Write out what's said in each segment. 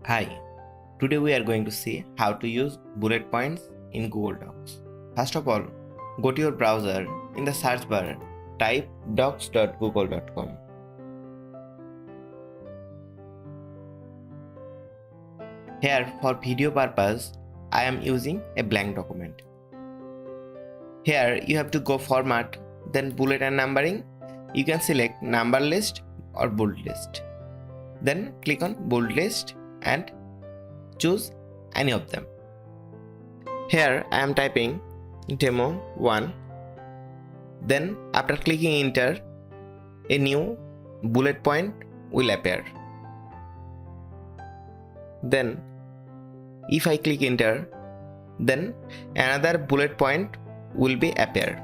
Hi, today we are going to see how to use bullet points in Google Docs. First of all, go to your browser. In the search bar, type docs.google.com. Here, for video purpose, I am using a blank document. Here, you have to go format, then bullet and numbering. You can select number list or bold list. Then click on bold list and choose any of them. Here I am typing demo 1. Then after clicking enter, a new bullet point will appear. Then if I click enter, then another bullet point will be appear.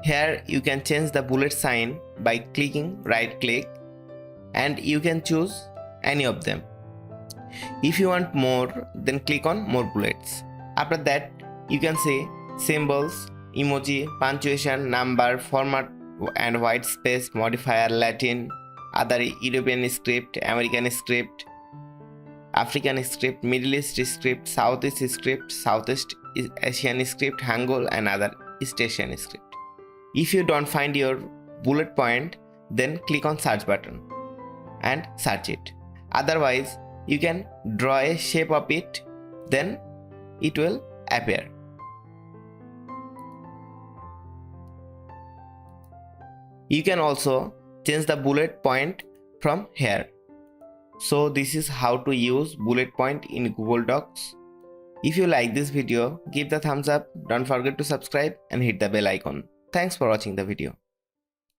Here you can change the bullet sign by clicking right click and you can choose any of them. If you want more, then click on more bullets. After that, you can see symbols, emoji, punctuation, number, format and white space, modifier, Latin, other European script, American script, African script, Middle East script, Southeast script, Southeast Asian script, Hangul and other East Asian script. If you don't find your bullet point, then click on search button and search it. Otherwise, you can draw a shape of it, then it will appear. You can also change the bullet point from here. So this is how to use bullet point in Google Docs. If you like this video, give the thumbs up, don't forget to subscribe and hit the bell icon. Thanks for watching the video.